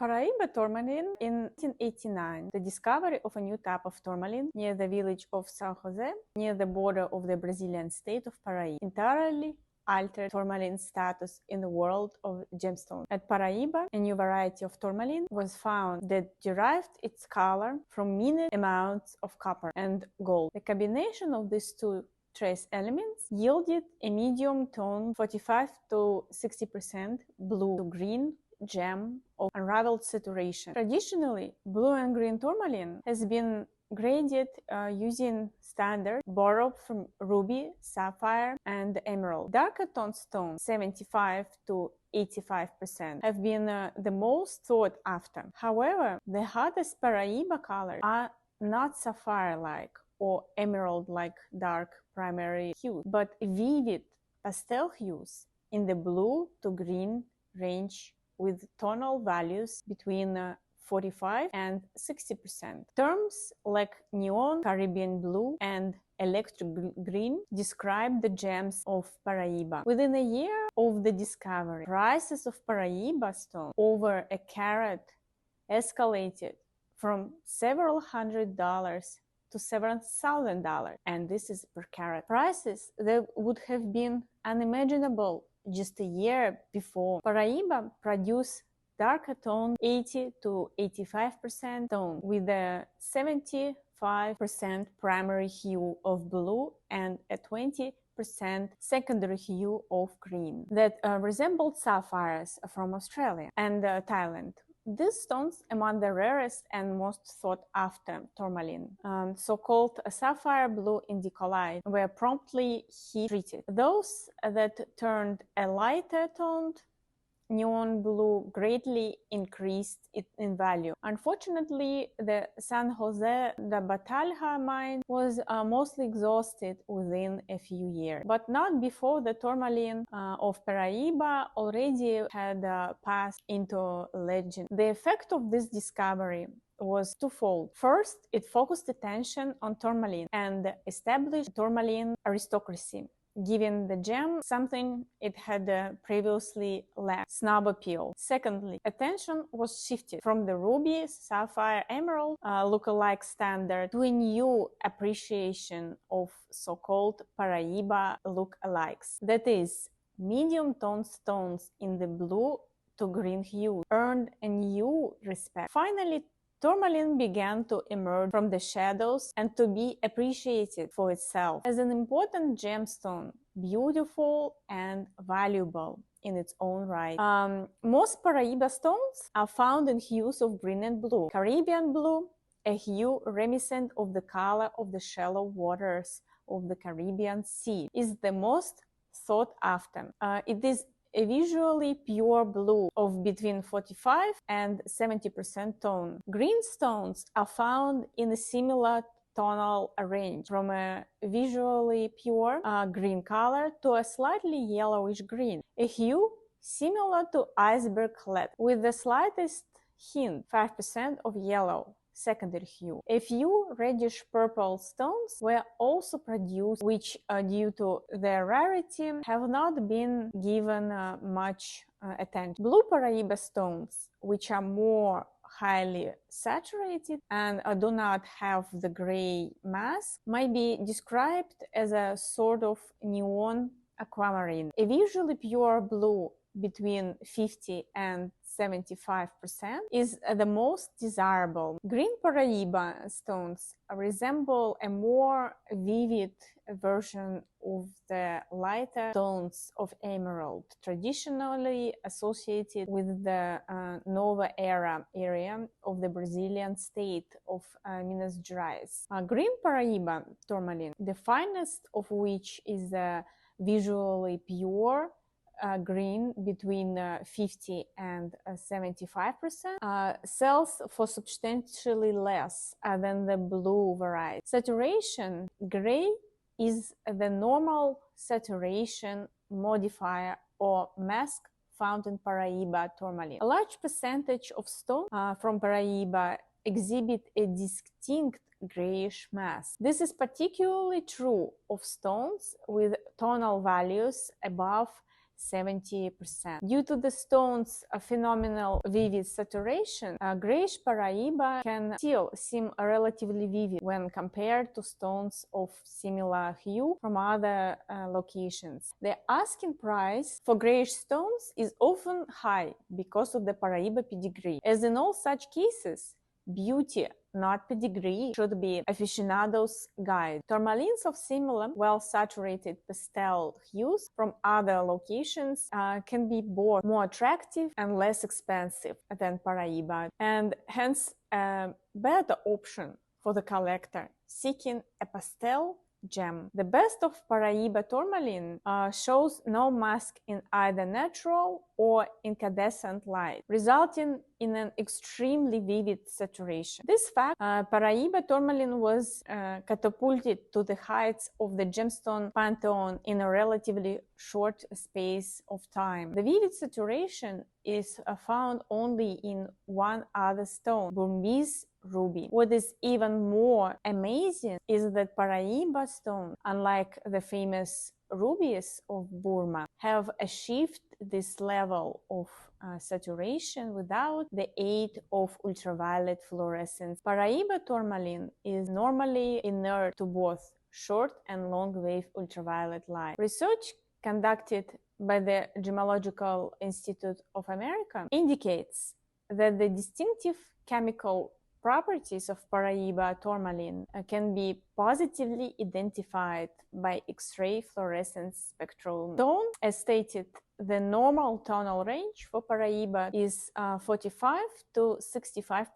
Paraiba tourmaline in 1989, the discovery of a new type of tourmaline near the village of San José, near the border of the Brazilian state of Paraiba, entirely altered tourmaline status in the world of gemstone. At Paraiba, a new variety of tourmaline was found that derived its color from minute amounts of copper and gold. The combination of these two trace elements yielded a medium tone 45 to 60% blue to green gem of unraveled saturation. Traditionally, blue and green tourmaline has been graded using standard borrowed from ruby, sapphire, and emerald. Darker tone stones, 75 to 85%, have been the most sought after. However, the hottest Paraiba colors are not sapphire-like or emerald-like dark primary hues, but vivid pastel hues in the blue to green range with tonal values between 45 and 60%. Terms like neon, Caribbean blue, and electric green describe the gems of Paraiba. Within a year of the discovery, prices of Paraiba stone over a carat escalated from several $100s to several $1,000, and this is per carat. Prices that would have been unimaginable just a year before. Paraiba produced darker tone 80 to 85% tone with a 75% primary hue of blue and a 20% secondary hue of green that resembled sapphires from Australia and Thailand. These stones among the rarest and most sought after tourmaline, so-called sapphire blue indicolite, were promptly heat treated. Those that turned a lighter toned neon blue greatly increased it in value. Unfortunately, the San José da Batalha mine was mostly exhausted within a few years, but not before the tourmaline of Paraiba already had passed into legend. The effect of this discovery was twofold. First, it focused attention on tourmaline and established tourmaline aristocracy, giving the gem something it had previously lacked: snob appeal. Secondly, attention was shifted from the ruby, sapphire, emerald look-alike standard to a new appreciation of so-called Paraiba look-alikes. That is, medium-tone stones in the blue to green hue earned a new respect. Finally, tourmaline began to emerge from the shadows and to be appreciated for itself as an important gemstone, beautiful and valuable in its own right. Most Paraiba stones are found in hues of green and blue. Caribbean blue, a hue reminiscent of the color of the shallow waters of the Caribbean Sea, is the most sought after. It is a visually pure blue of between 45 and 70% tone. Green stones are found in a similar tonal range, from a visually pure green color to a slightly yellowish green, a hue similar to iceberg lead, with the slightest hint, 5% of yellow secondary hue. A few reddish purple stones were also produced, which due to their rarity have not been given much attention. Blue Paraiba stones, which are more highly saturated and do not have the gray mask, might be described as a sort of neon aquamarine. A visually pure blue between 50 and 75% is the most desirable. Green Paraiba stones resemble a more vivid version of the lighter tones of emerald, traditionally associated with the Nova Era area of the Brazilian state of Minas Gerais. Green Paraiba tourmaline, the finest of which is visually pure green between 50 and 75%, sells for substantially less than the blue variety. Saturation gray is the normal saturation modifier or mask found in Paraiba tourmaline. A large percentage of stones from Paraiba exhibit a distinct grayish mask. This is particularly true of stones with tonal values above 70%. Due to the stone's phenomenal vivid saturation, grayish Paraiba can still seem relatively vivid when compared to stones of similar hue from other locations. The asking price for grayish stones is often high because of the Paraiba pedigree. As in all such cases, beauty, not pedigree, should be aficionado's guide. Tourmalines of similar, well-saturated pastel hues from other locations can be both more attractive and less expensive than Paraiba, and hence a better option for the collector seeking a pastel gem. The best of Paraiba tourmaline shows no mask in either natural or incandescent light, resulting in an extremely vivid saturation. This fact, Paraiba tourmaline was catapulted to the heights of the gemstone pantheon in a relatively short space of time. The vivid saturation is found only in one other stone, Burmese ruby. What is even more amazing is that Paraiba stones, unlike the famous rubies of Burma, have achieved this level of saturation without the aid of ultraviolet fluorescence. Paraiba tourmaline is normally inert to both short and long wave ultraviolet light. Research conducted by the Gemological Institute of America indicates that the distinctive chemical properties of Paraiba tourmaline can be positively identified by X-ray fluorescence spectrometry. As stated, the normal tonal range for Paraiba is 45 to 65%.